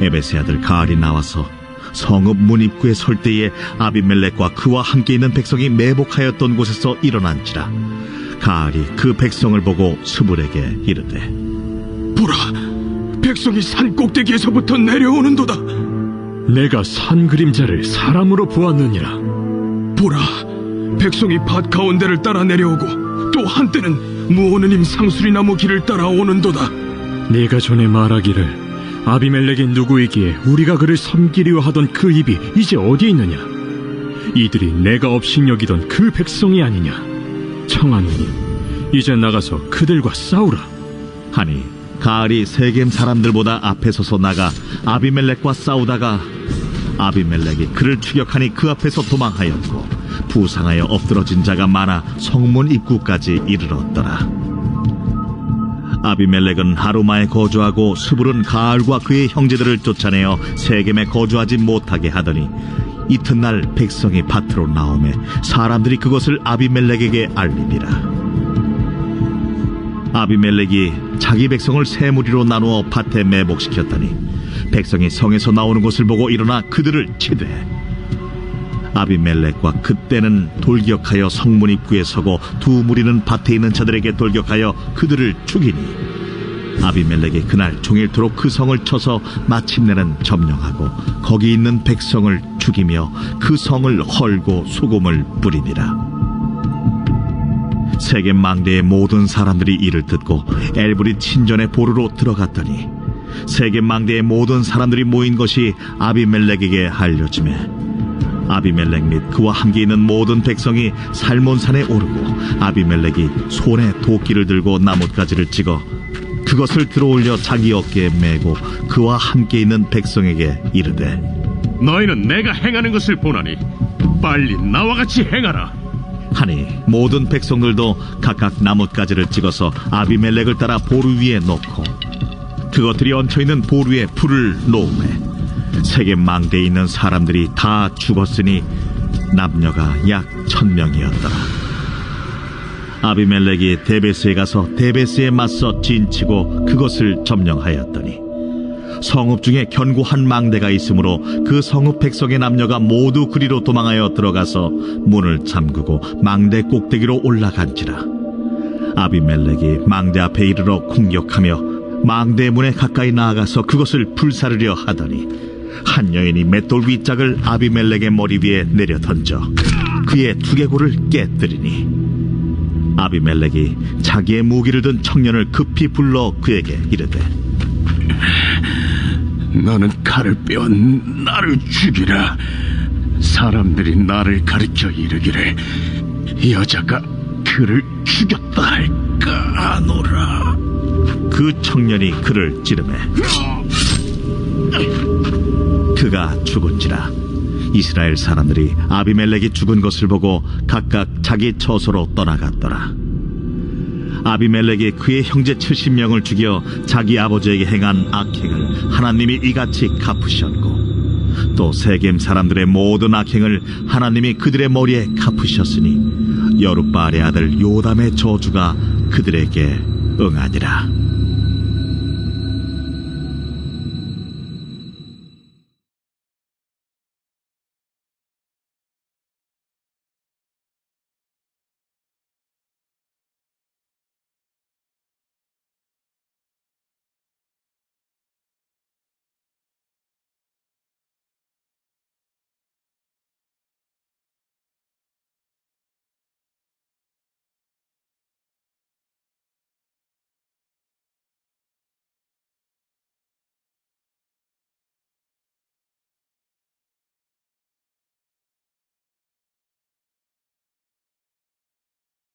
에베스의 아들 가알이 나와서 성읍 문 입구에 설 때에 아비멜렉과 그와 함께 있는 백성이 매복하였던 곳에서 일어난지라. 가알이 그 백성을 보고 스불에게 이르되 보라, 백성이 산 꼭대기에서부터 내려오는도다. 내가 산 그림자를 사람으로 보았느니라. 보라, 백성이 밭 가운데를 따라 내려오고 또 한때는 무오느님 상수리나무 길을 따라 오는도다. 네가 전에 말하기를 아비멜렉이 누구이기에 우리가 그를 섬기려 하던 그 입이 이제 어디 있느냐? 이들이 내가 업신여기던 그 백성이 아니냐? 청하노니 이제 나가서 그들과 싸우라. 하니 가알이 세겜 사람들보다 앞에 서서 나가 아비멜렉과 싸우다가 아비멜렉이 그를 추격하니 그 앞에서 도망하였고 부상하여 엎드러진 자가 많아 성문 입구까지 이르렀더라. 아비멜렉은 하루마에 거주하고 스불은 가알과 그의 형제들을 쫓아내어 세겜에 거주하지 못하게 하더니 이튿날 백성이 밭으로 나오매 사람들이 그것을 아비멜렉에게 알리니라. 아비멜렉이 자기 백성을 세 무리로 나누어 밭에 매복시켰더니 백성이 성에서 나오는 것을 보고 일어나 그들을 치되 아비멜렉과 그때는 돌격하여 성문 입구에 서고 두 무리는 밭에 있는 자들에게 돌격하여 그들을 죽이니 아비멜렉이 그날 종일토록 그 성을 쳐서 마침내는 점령하고 거기 있는 백성을 죽이며 그 성을 헐고 소금을 뿌리니라. 세겜 망대의 모든 사람들이 이를 듣고 엘브릿 신전의 보루로 들어갔더니 세겜 망대의 모든 사람들이 모인 것이 아비멜렉에게 알려지매 아비멜렉 및 그와 함께 있는 모든 백성이 살몬산에 오르고 아비멜렉이 손에 도끼를 들고 나뭇가지를 찍어 그것을 들어올려 자기 어깨에 메고 그와 함께 있는 백성에게 이르되 너희는 내가 행하는 것을 보나니 빨리 나와 같이 행하라. 하니 모든 백성들도 각각 나뭇가지를 찍어서 아비멜렉을 따라 보루 위에 놓고 그것들이 얹혀있는 보루에 불을 놓으매 세겜 망대에 있는 사람들이 다 죽었으니 남녀가 약 1000명이었더라. 아비멜렉이 데베스에 가서 데베스에 맞서 진치고 그것을 점령하였더니 성읍 중에 견고한 망대가 있으므로 그 성읍 백성의 남녀가 모두 그리로 도망하여 들어가서 문을 잠그고 망대 꼭대기로 올라간지라. 아비멜렉이 망대 앞에 이르러 공격하며 망대 문에 가까이 나아가서 그것을 불사르려 하더니 한 여인이 맷돌 윗짝을 아비멜렉의 머리 위에 내려 던져 그의 두개골을 깨뜨리니 아비멜렉이 자기의 무기를 든 청년을 급히 불러 그에게 이르되 너는 칼을 빼어 나를 죽이라. 사람들이 나를 가리켜 이르기를 여자가 그를 죽였다 할까 하노라. 그 청년이 그를 찌르매 그가 죽은지라. 이스라엘 사람들이 아비멜렉이 죽은 것을 보고 각각 자기 처소로 떠나갔더라. 아비멜렉이 그의 형제 70명을 죽여 자기 아버지에게 행한 악행을 하나님이 이같이 갚으셨고, 또 세겜 사람들의 모든 악행을 하나님이 그들의 머리에 갚으셨으니 여룻바알의 아들 요담의 저주가 그들에게 응하니라.